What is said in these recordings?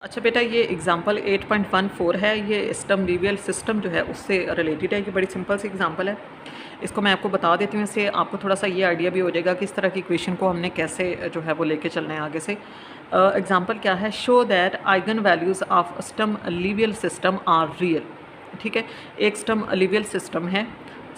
अच्छा बेटा, ये एग्जांपल 8.14 है। ये स्टर्म लिवियल सिस्टम जो है उससे रिलेटेड है। ये बड़ी सिंपल सी एग्जांपल है। इसको मैं आपको बता देती हूँ, इससे आपको थोड़ा सा ये आइडिया भी हो जाएगा कि इस तरह की इक्वेशन को हमने कैसे जो है वो लेके चलना है आगे से। एग्जांपल क्या है? Show that eigenvalues of Sturm Liouville system are real. ठीक है, एक स्टर्म लिवियल सिस्टम है।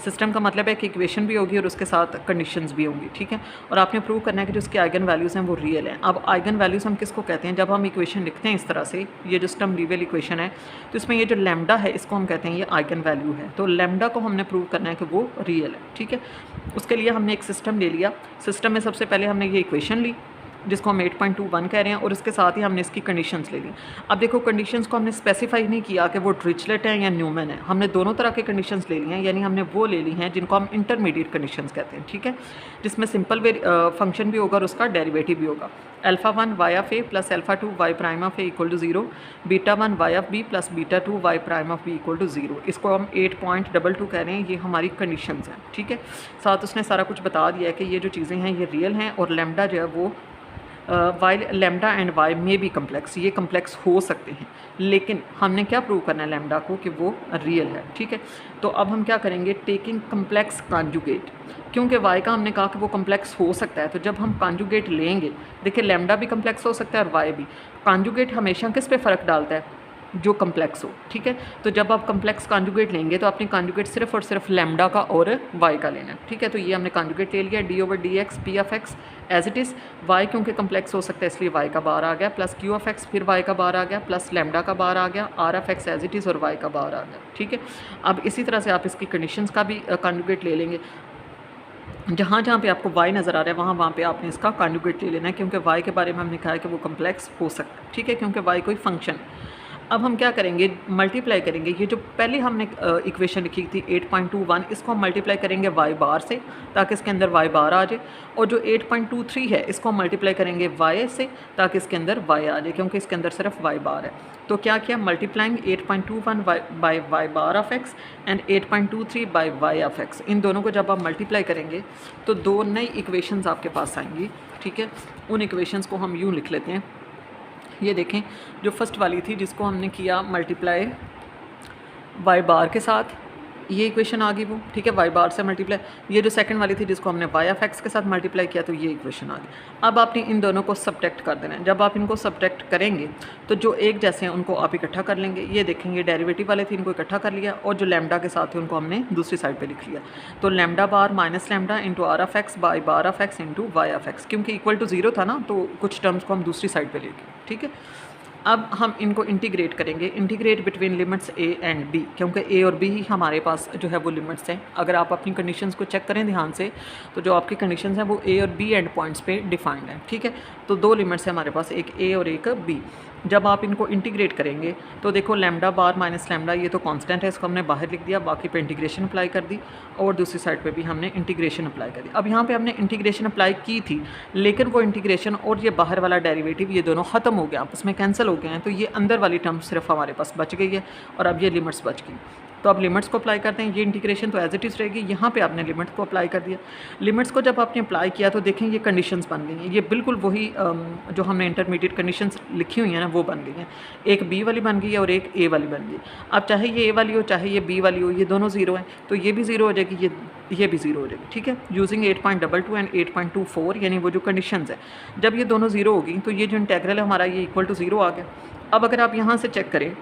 सिस्टम का मतलब है कि इक्वेशन भी होगी और उसके साथ कंडीशंस भी होंगी। ठीक है, और आपने प्रूव करना है कि जो उसके आइगन वैल्यूज़ हैं वो रियल हैं। अब आइगन वैल्यूज़ हम किसको कहते हैं? जब हम इक्वेशन लिखते हैं इस तरह से, ये जो स्टर्म लिवियल इक्वेशन है, तो इसमें ये जो लैम्डा है इसको हम कहते हैं ये आइगन वैल्यू है। तो लैम्डा को हमने प्रूव करना है कि वो रियल है। ठीक है, उसके लिए हमने एक सिस्टम ले लिया। सिस्टम में सबसे पहले हमने ये इक्वेशन ली जिसको हम 8.21 कह रहे हैं, और इसके साथ ही हमने इसकी कंडीशंस ले ली। अब देखो, कंडीशंस को हमने स्पेसिफाई नहीं किया कि वो डिरिचलेट है या न्यूमैन है। हमने दोनों तरह के कंडीशंस ले ली हैं, यानी हमने वो ले ली हैं जिनको हम इंटरमीडिएट कंडीशंस कहते हैं। ठीक है, जिसमें सिंपल फंक्शन भी होगा और उसका डेरिवेटिव भी होगा। α1 y of a plus α2 y prime of a equal to 0, β1 y of b plus β2 y prime of b equal to 0। इसको हम 8.22 कह रहे हैं। ये हमारी कंडीशंस हैं। ठीक है, साथ उसने सारा कुछ बता दिया है कि ये जो चीज़ें हैं ये रियल हैं और लैम्डा जो है वो वाई लैम्डा एंड वाई में भी कम्प्लेक्स, ये कम्प्लेक्स हो सकते हैं, लेकिन हमने क्या प्रूव करना है लैम्डा को कि वो रियल है। ठीक है, तो अब हम क्या करेंगे? टेकिंग कम्प्लेक्स कॉन्जुगेट, क्योंकि वाई का हमने कहा कि वो कम्प्लेक्स हो सकता है, तो जब हम कॉन्जुगेट लेंगे, देखिए लैम्डा भी कम्प्लेक्स हो सकता है और वाई भी। कॉन्जुगेट हमेशा किस पे फ़र्क डालता है? जो कम्प्लेक्स हो। ठीक है, तो जब आप कम्प्लेक्स कॉन्जुगेट लेंगे तो आपने कॉन्जुगेट सिर्फ और सिर्फ लैम्डा का और वाई का लेना है। ठीक है, तो ये हमने कॉन्जुगेट ले लिया, d/dx p of x as it is. Y क्योंकि कम्प्लेक्स हो सकता है इसलिए वाई का बार आ गया, प्लस q ऑफ x, फिर वाई का बार आ गया, प्लस लैम्डा का बार आ गया, r of x as it is और वाई का बार आ गया। ठीक है, अब इसी तरह से आप इसकी कंडीशंस का भी कॉन्जुगेट ले लेंगे। जहाँ जहाँ पे आपको y नज़र आ रहा है वहाँ वहाँ पे आपने इसका कॉन्जुगेट ले लेना है, क्योंकि y के बारे में हमने कहा है कि वो कम्प्लेक्स हो सकता है। ठीक है, क्योंकि y कोई फंक्शन है। अब हम क्या करेंगे? मल्टीप्लाई करेंगे। ये जो पहले हमने इक्वेशन लिखी थी 8.21, इसको हम मल्टीप्लाई करेंगे y बार से ताकि इसके अंदर y बार आ जाए, और जो 8.23 है इसको हम मल्टीप्लाई करेंगे y से ताकि इसके अंदर y आ जाए, क्योंकि इसके अंदर सिर्फ y बार है। तो क्या किया? Multiplying 8.21 by y bar of x and 8.23 by y of x। इन दोनों को जब आप मल्टीप्लाई करेंगे तो दो नई इक्वेशंस आपके पास आएंगी। ठीक है, उन इक्वेशंस को हम यूँ लिख लेते हैं। ये देखें, जो फर्स्ट वाली थी जिसको हमने किया मल्टीप्लाई वाई बार के साथ, ये इक्वेशन आ गई वो। ठीक है, वाई बार से मल्टीप्लाई। ये जो सेकंड वाली थी जिसको हमने वाई ऑफ एक्स के साथ मल्टीप्लाई किया, तो ये इक्वेशन आ गई। अब आपने इन दोनों को सब्ट्रैक्ट कर देना है। जब आप इनको सब्ट्रैक्ट करेंगे तो जो एक जैसे हैं उनको आप इकट्ठा कर लेंगे। ये देखेंगे डेरिवेटिव वाले थे, इनको इकट्ठा कर लिया, और जो लैम्डा के साथ थे उनको हमने दूसरी साइड पर लिख लिया। तो lambda bar minus lambda into R of X by bar of X into Y of X, क्योंकि इक्वल टू 0 था ना, तो कुछ टर्म्स को हम दूसरी साइड पर लेंगे। ठीक है, अब हम इनको इंटीग्रेट करेंगे, integrate between limits a and b, क्योंकि a और b ही हमारे पास जो है वो लिमिट्स हैं। अगर आप अपनी कंडीशंस को चेक करें ध्यान से, तो जो आपकी कंडीशंस हैं वो a और b एंड पॉइंट्स पे डिफाइंड हैं। ठीक है, तो दो लिमिट्स हैं हमारे पास, एक a और एक b। जब आप इनको इंटीग्रेट करेंगे तो देखो लैम्डा बार माइनस लैम्डा, ये तो कांस्टेंट है, इसको हमने बाहर लिख दिया, बाकी पे इंटीग्रेशन अप्लाई कर दी, और दूसरी साइड पे भी हमने इंटीग्रेशन अप्लाई कर दी। अब यहाँ पे हमने इंटीग्रेशन अप्लाई की थी, लेकिन वो इंटीग्रेशन और ये बाहर वाला डेरिवेटिव ये दोनों ख़त्म हो गया, आपस में कैंसिल हो गए हैं, तो ये अंदर वाली टर्म सिर्फ हमारे पास बच गई है, और अब ये लिमिट्स बच गई। तो अब लिमिट्स को अप्लाई करते हैं। ये इंटीग्रेशन तो एज इट इज़ रहेगी, यहाँ पे आपने लिमिट्स को अप्लाई कर दिया। लिमिट्स को जब आपने अप्लाई किया तो देखें ये कंडीशंस बन गई हैं, ये बिल्कुल वही जो हमने इंटरमीडिएट कंडीशंस लिखी हुई हैं ना वो बन गई हैं। एक बी वाली बन गई है और एक ए वाली बन गई। अब चाहे ये ए वाली हो चाहे ये बी वाली हो, ये दोनों ज़ीरो हैं, तो ये भी ज़ीरो हो जाएगी, ये भी ज़ीरो हो जाएगी। ठीक है, यूजिंग 8.22 एंड 8.24, यानी वो जो कंडीशंस है, जब ये दोनों ज़ीरो होगी तो ये जो इंटेग्रल है हमारा ये इक्वल टू 0 आ गया। अब अगर आप यहाँ से चेक करें,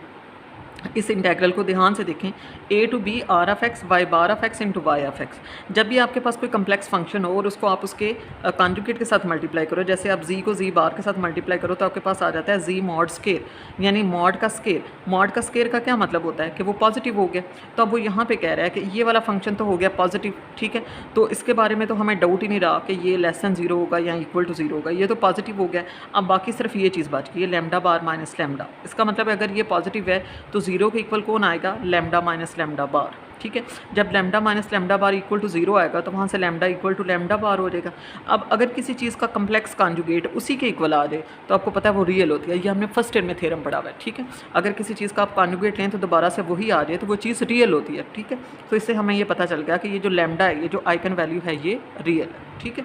इस इंटेग्रल को ध्यान से देखें, a to b R of X Y bar of X into Y of X. जब भी आपके पास कोई कम्प्लेक्स फंक्शन हो और उसको आप उसके कॉन्जुगेट के साथ मल्टीप्लाई करो, जैसे आप z को z बार के साथ मल्टीप्लाई करो तो आपके पास आ जाता है z मॉड स्केयर, यानी मॉड का स्केयर। मॉड का स्केयर का क्या मतलब होता है कि वो पॉजिटिव हो गया। तो अब वो यहाँ पे कह रहा है कि ये वाला फंक्शन तो हो गया पॉजिटिव। ठीक है, तो इसके बारे में तो हमें डाउट ही नहीं रहा कि ये लेस दैन 0 होगा या इक्वल टू 0 होगा, ये तो पॉजिटिव हो गया। अब बाकी सिर्फ ये चीज़ बच गई है, लैम्डा बार माइनस लैम्डा। इसका मतलब अगर ये पॉजिटिव है तो 0 के इक्वल कौन आएगा? Lambda minus lambda bar. ठीक है, जब lambda minus lambda bar equal to 0 आएगा तो वहाँ से lambda equal to lambda bar हो जाएगा। अब अगर किसी चीज़ का कम्प्लेक्स कॉन्जुगेट उसी के इक्वल आ जाए तो आपको पता है वो रियल होती है। ये हमने फर्स्ट ईयर में थ्योरम पढ़ा हुआ है। ठीक है, अगर किसी चीज़ का आप कॉन्जुगेट लें तो दोबारा से वही आ जाए तो वो चीज़ रियल होती है। ठीक है, तो इससे हमें ये पता चल गया कि ये जो लैम्डा है, ये जो आइगन वैल्यू है, ये रियल है। ठीक है,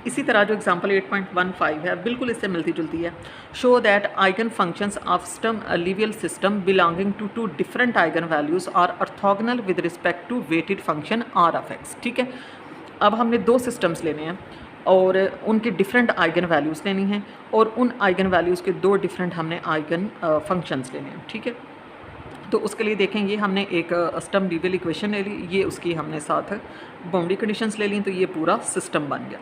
इसी तरह जो एग्जांपल 8.15 है बिल्कुल इससे मिलती जुलती है। Show that eigenfunctions of Sturm Liouville system belonging to two different eigenvalues are orthogonal with respect to weighted function R of X. ठीक है, अब हमने दो सिस्टम्स लेने हैं और उनके डिफरेंट आइगन वैल्यूज़ लेनी हैं और उन आइगन वैल्यूज़ के दो डिफरेंट हमने आइगन फंक्शंस लेने हैं। ठीक है, तो उसके लिए देखें ये हमने एक स्टम लिवियल इक्वेशन ले ली, ये उसकी हमने साथ बाउंड्री कंडीशंस ले ली, तो ये पूरा सिस्टम बन गया।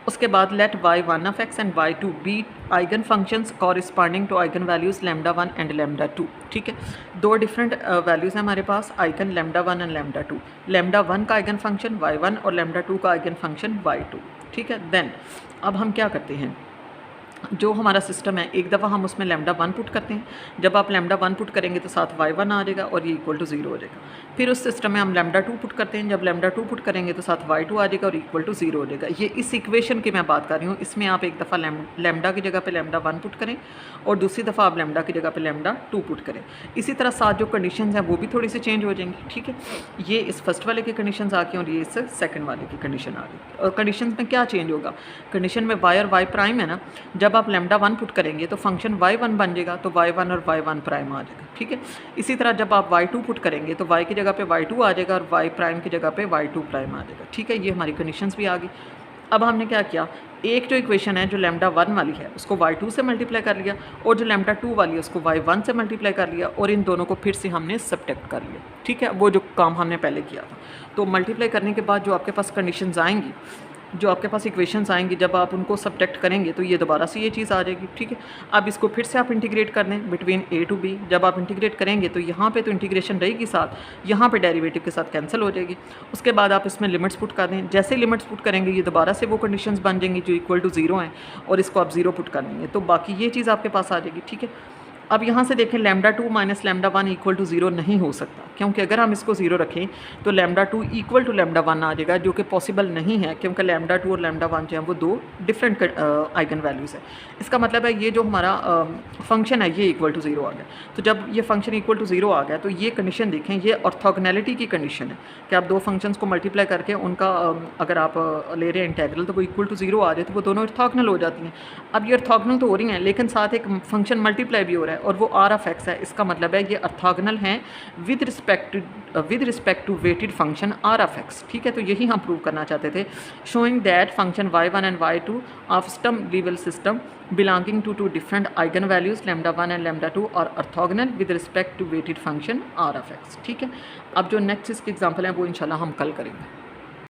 उसके बाद let y1 of x and y2 be eigenfunctions corresponding to eigenvalues λ1 and λ2। ठीक है, दो डिफरेंट वैल्यूज़ हैं हमारे पास, आइगन λ1 एंड λ2। λ1 का आइगन फंक्शन y1 और λ2 का आइगन फंक्शन y2। ठीक है, देन अब हम क्या करते हैं, जो हमारा सिस्टम है एक दफ़ा हम उसमें λ1 पुट करते हैं, जब आप λ1 पुट करेंगे तो साथ y1 आ जाएगा और ये इक्वल टू 0 हो जाएगा। फिर उस सिस्टम में हम λ2 पुट करते हैं, जब λ2 पुट करेंगे तो साथ y2 आ जाएगा और इक्वल टू 0 हो जाएगा। ये इस इक्वेशन की मैं बात कर रही हूँ, इसमें आप एक दफ़ा लैम्डा की जगह पे λ1 पुट करें और दूसरी दफ़ा आप लैम्डा की जगह पे λ2 पुट करें। इसी तरह साथ जो कंडीशन हैं वो भी थोड़ी सी चेंज हो जाएंगी। ठीक है, ये इस फर्स्ट वाले की कंडीशन आ गई और ये इस सेकंड वाले की कंडीशन आ गई। और कंडीशन में क्या चेंज होगा, कंडीशन में y और y प्राइम है ना, जब आप λ1 पुट करेंगे तो फंक्शन y1 बन जाएगा, तो y1 और y1 प्राइम आ जाएगा। ठीक है, इसी तरह जब आप y2 पुट करेंगे तो y की जगह पे y2 आ जाएगा और y प्राइम की जगह पे y2 प्राइम आ जाएगा। ठीक है, ये हमारी कंडीशंस भी आ गई। अब हमने क्या किया, एक जो इक्वेशन है जो λ1 वाली है उसको y2 से मल्टीप्लाई कर लिया और जो λ2 वाली है उसको y1 से मल्टीप्लाई कर लिया और इन दोनों को फिर से हमने सब्ट्रैक्ट कर लिया। ठीक है, वो जो काम हमने पहले किया था। तो मल्टीप्लाई करने के बाद जो आपके पास कंडीशंस आएंगी, जो आपके पास इक्वेशंस आएंगी, जब आप उनको सब्ट्रैक्ट करेंगे तो ये दोबारा से ये चीज़ आ जाएगी। ठीक है, अब इसको फिर से आप इंटीग्रेट कर दें बिटवीन a टू b। जब आप इंटीग्रेट करेंगे तो यहाँ पे तो इंटीग्रेशन रहेगी, साथ यहाँ पे डेरिवेटिव के साथ कैंसिल हो जाएगी। उसके बाद आप इसमें लिमिट्स पुट कर दें, जैसे लिमिट्स पुट करेंगे ये दोबारा से वो कंडीशंस बन जाएंगी जो इक्वल टू 0 हैं और इसको आप 0 पुट कर देंगे तो बाकी ये चीज़ आपके पास आ जाएगी। ठीक है, अब यहाँ से देखें λ2 माइनस λ1 इक्वल टू 0 नहीं हो सकता, क्योंकि अगर हम इसको 0 रखें तो λ2 इक्वल टू λ1 आ जाएगा, जो कि पॉसिबल नहीं है, क्योंकि λ2 और λ1 जो है वो दो डिफरेंट आइगन वैल्यूज़ है। इसका मतलब है ये जो हमारा फंक्शन है ये इक्वल टू 0 आ गया। तो जब ये फंक्शन इक्वल टू 0 आ गया तो ये कंडीशन देखें, ये ऑर्थोगोनैलिटी की कंडीशन है कि आप दो फंक्शंस को मल्टीप्लाई करके उनका अगर आप ले रहे हैं इंटेग्रल तो वो इक्वल टू 0 आ जाए तो वो दोनों ऑर्थोगोनल हो जाती हैं। अब ये ऑर्थोगोनल तो हो रही हैं लेकिन साथ एक फंक्शन मल्टीप्लाई भी हो रहा है और वो r ऑफ x है। इसका मतलब है ये ऑर्थोगोनल हैं with respect to weighted function r of x। ठीक है, तो यही हम प्रूव करना चाहते थे, showing that function y1 and y2 of Sturm Liouville system belonging to two different eigenvalues λ1 and λ2 और orthogonal with respect to weighted function r of x। ठीक है, अब जो नेक्स्ट इसके एग्जाम्पल हैं वो इंशाल्लाह हम कल करेंगे।